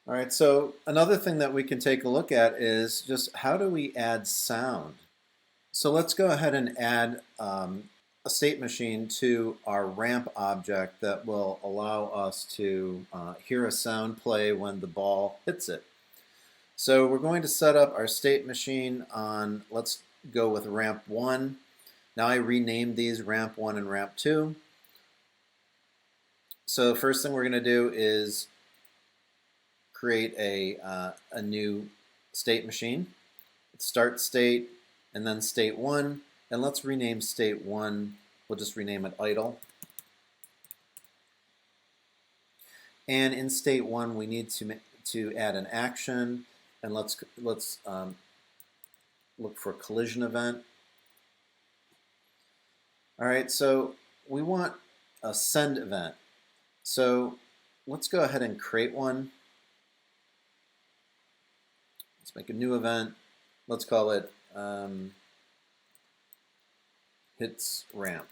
All right, so another thing that we can take a look at is just how do we add sound? So let's go ahead and add a state machine to our ramp object that will allow us to hear a sound play when the ball hits it. So we're going to set up our state machine on, let's go with ramp 1. Now I renamed these ramp 1 and ramp 2. So first thing we're going to do is create a new state machine. Start state and then state 1, and let's rename state 1, we'll just rename it idle. And in state 1 we need to add an action, and let's look for collision event. All right, so we want a send event. So let's go ahead and create one. Let's make a new event. Let's call it hits ramp.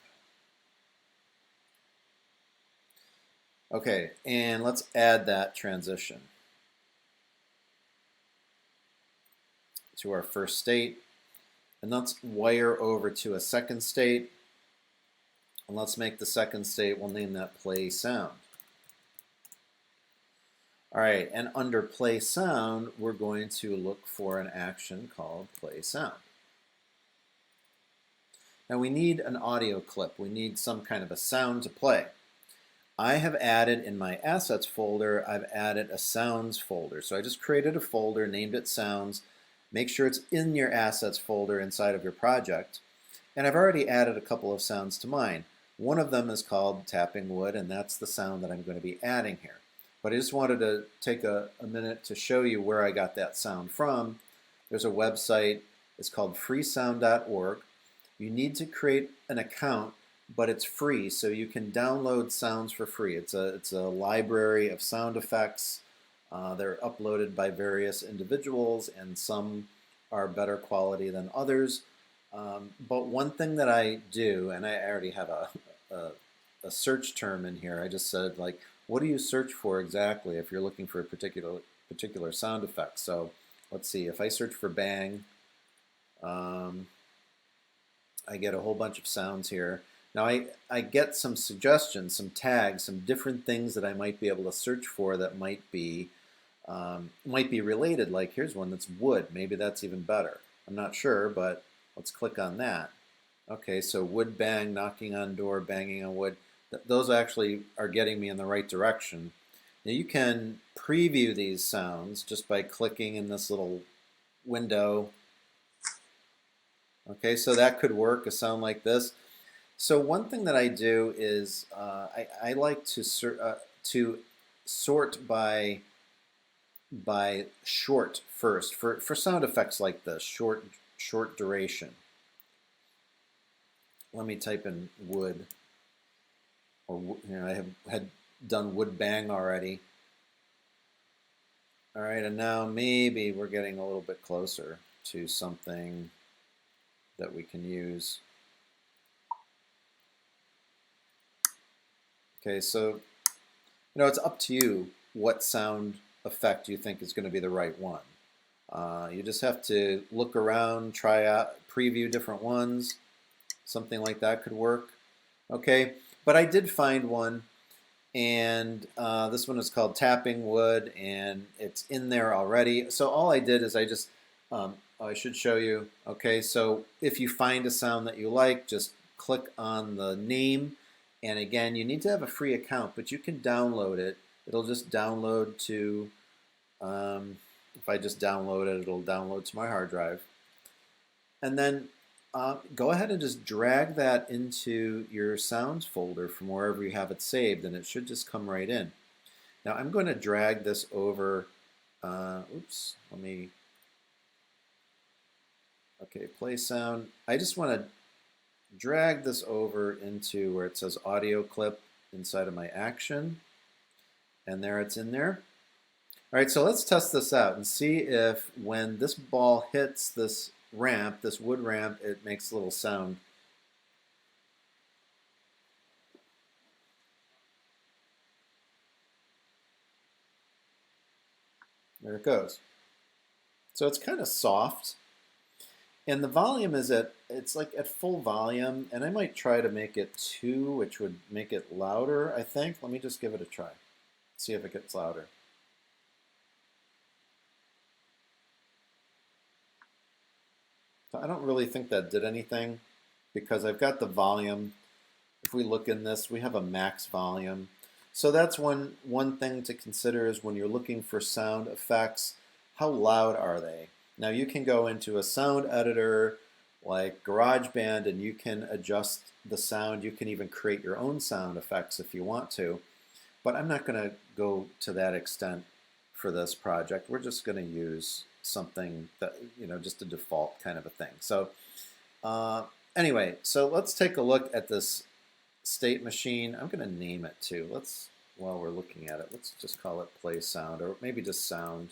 Okay, and let's add that transition to our first state. And let's wire over to a second state. And let's make the second state, we'll name that Play Sound. All right, and under Play Sound, we're going to look for an action called Play Sound. Now we need an audio clip. We need some kind of a sound to play. I have added in my assets folder, I've added a sounds folder. So I just created a folder, named it sounds. Make sure it's in your assets folder inside of your project. And I've already added a couple of sounds to mine. One of them is called tapping wood, and that's the sound that I'm going to be adding here. But I just wanted to take a minute to show you where I got that sound from. There's a website, it's called freesound.org. You need to create an account, but it's free, so you can download sounds for free. It's a library of sound effects. They're uploaded by various individuals, and some are better quality than others. But one thing that I do, and I already have a search term in here. I just said, like, what do you search for exactly if you're looking for a particular sound effect? So let's see, if I search for bang, I get a whole bunch of sounds here. Now I get some suggestions, some tags, some different things that I might be able to search for that might be related. Like here's one that's wood. Maybe that's even better. I'm not sure, but let's click on that. Okay, so wood bang, knocking on door, banging on wood. Those actually are getting me in the right direction. Now you can preview these sounds just by clicking in this little window. Okay, so that could work, a sound like this. So one thing that I do is I like to sort by short first for sound effects like this, short duration. Let me type in wood, or I had done wood bang already. All right, and now maybe we're getting a little bit closer to something that we can use. Okay, so it's up to you what sound effect you think is going to be the right one. You just have to look around, try out, preview different ones. Something like that could work. Okay, but I did find one, and this one is called tapping wood, and it's in there already. So all I did is I should show you. Okay, so if you find a sound that you like, just click on the name. And again, you need to have a free account, but you can download it. It'll just download to, if I just download it, it'll download to my hard drive. And then go ahead and just drag that into your sounds folder from wherever you have it saved, and it should just come right in. Now I'm going to drag this over, okay, play sound. I just want to drag this over into where it says audio clip inside of my action, and there it's in there. All right, so let's test this out and see if when this ball hits this ramp, this wood ramp, it makes a little sound. There it goes. So it's kind of soft. And the volume is it's like at full volume, and I might try to make it 2, which would make it louder, I think. Let me just give it a try. See if it gets louder. So I don't really think that did anything because I've got the volume. If we look in this, we have a max volume. So that's one thing to consider is when you're looking for sound effects, how loud are they? Now you can go into a sound editor like GarageBand and you can adjust the sound. You can even create your own sound effects if you want to. But I'm not going to go to that extent for this project. We're just going to use something that, just a default kind of a thing. So anyway, so let's take a look at this state machine. I'm going to name it too. While we're looking at it, let's just call it Play Sound, or maybe just Sound.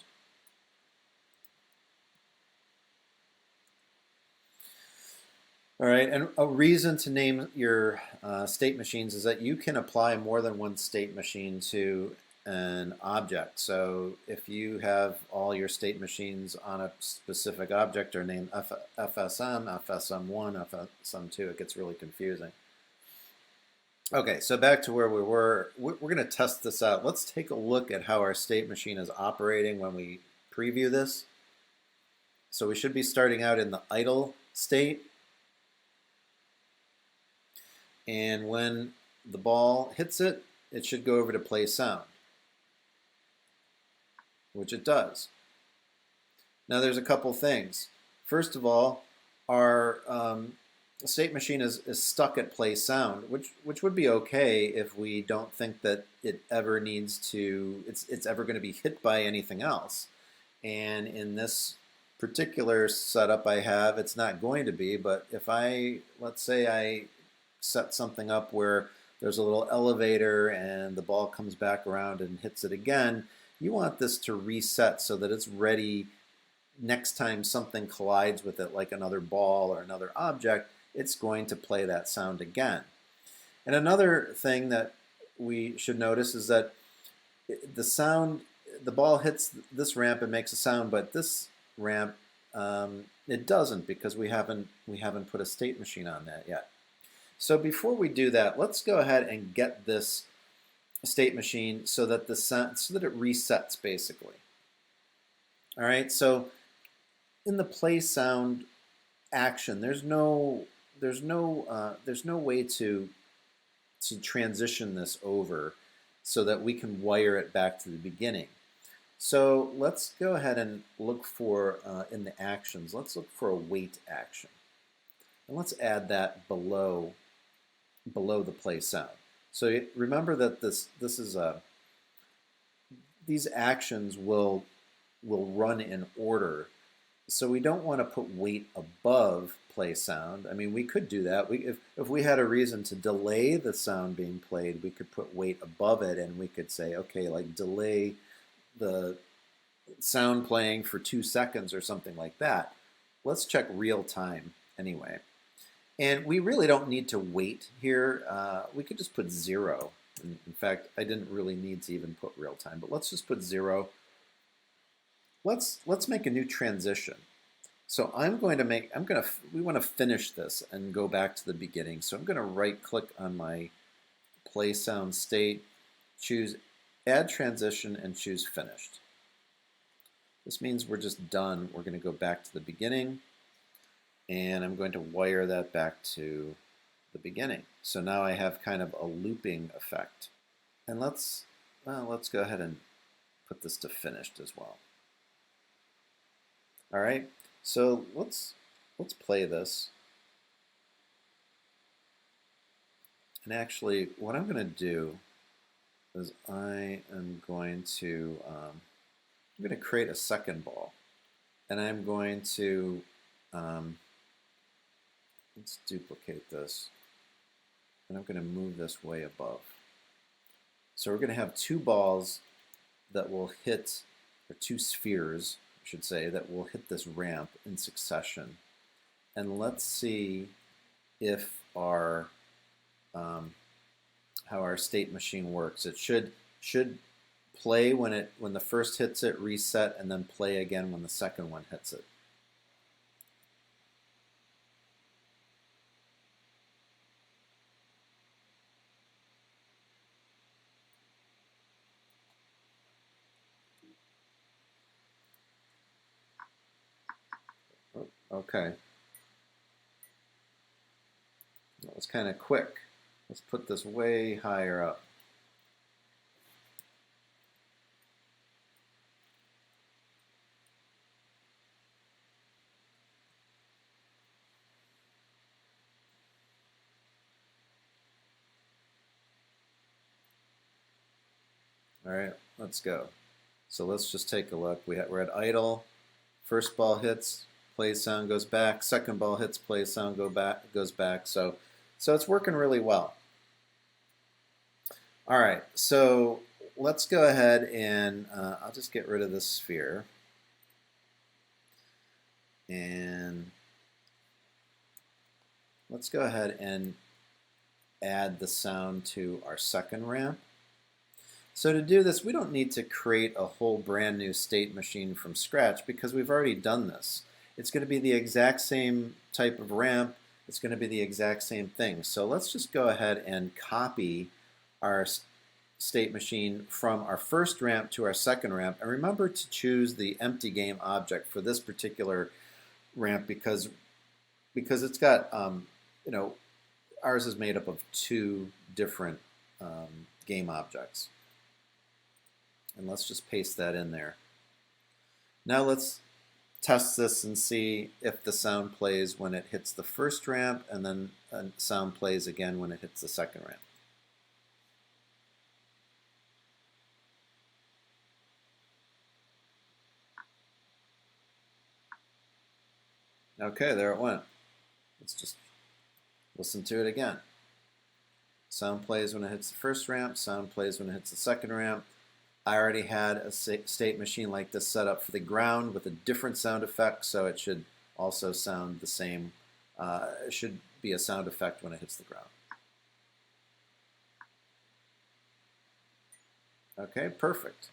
All right, and a reason to name your state machines is that you can apply more than one state machine to an object. So if you have all your state machines on a specific object or named FSM, FSM1, FSM2, it gets really confusing. Okay, so back to where we were. We're going to test this out. Let's take a look at how our state machine is operating when we preview this. So we should be starting out in the idle state. And when the ball hits it, it should go over to Play Sound, which it does. Now there's a couple things. First of all, our state machine is stuck at Play Sound, which would be okay if we don't think that it ever needs to, it's ever going to be hit by anything else. And in this particular setup I have, it's not going to be, but if let's say I set something up where there's a little elevator and the ball comes back around and hits it again, you want this to reset so that it's ready next time something collides with it, like another ball or another object, it's going to play that sound again. And another thing that we should notice is that the ball hits this ramp and makes a sound, but this ramp, it doesn't, because we haven't put a state machine on that yet. So before we do that, let's go ahead and get this state machine so that it resets basically. All right, so in the Play Sound action, there's no way to transition this over so that we can wire it back to the beginning. So let's go ahead and look for in the actions. Let's look for a wait action, and let's add that below the Play Sound. So remember that these actions will run in order. So we don't want to put wait above Play Sound. I mean, we could do that. If we had a reason to delay the sound being played, we could put wait above it, and we could say, okay, like delay the sound playing for 2 seconds or something like that. Let's check real time anyway. And we really don't need to wait here. We could just put 0. In fact, I didn't really need to even put real time, but let's just put 0. Let's make a new transition. So we want to finish this and go back to the beginning. So I'm going to right click on my Play Sound state, choose Add Transition, and choose Finished. This means we're just done. We're going to go back to the beginning, and I'm going to wire that back to the beginning. So now I have kind of a looping effect. And let's go ahead and put this to finished as well. All right, so let's play this. And actually, what I'm going to do is I am going to create a second ball, and I'm going to let's duplicate this, and I'm going to move this way above. So we're going to have 2 balls that will hit, or 2 spheres, I should say, that will hit this ramp in succession. And let's see if our how our state machine works. It should play when the first hits it, reset, and then play again when the second one hits it. Okay. That was kind of quick. Let's put this way higher up. All right, let's go. So let's just take a look. We're at idle. First ball hits, play sound goes back. Second ball hits, play sound goes back. So it's working really well. All right, so let's go ahead and I'll just get rid of this sphere. And let's go ahead and add the sound to our second ramp. So to do this, we don't need to create a whole brand new state machine from scratch because we've already done this. It's going to be the exact same type of ramp. It's going to be the exact same thing. So let's just go ahead and copy our state machine from our first ramp to our second ramp. And remember to choose the empty game object for this particular ramp because it's got, ours is made up of two different game objects. And let's just paste that in there. Now let's test this and see if the sound plays when it hits the first ramp and then sound plays again when it hits the second ramp. Okay, there it went. Let's just listen to it again. Sound plays when it hits the first ramp, sound plays when it hits the second ramp. I already had a state machine like this set up for the ground with a different sound effect, so it should also sound the same. It should be a sound effect when it hits the ground. Okay, perfect.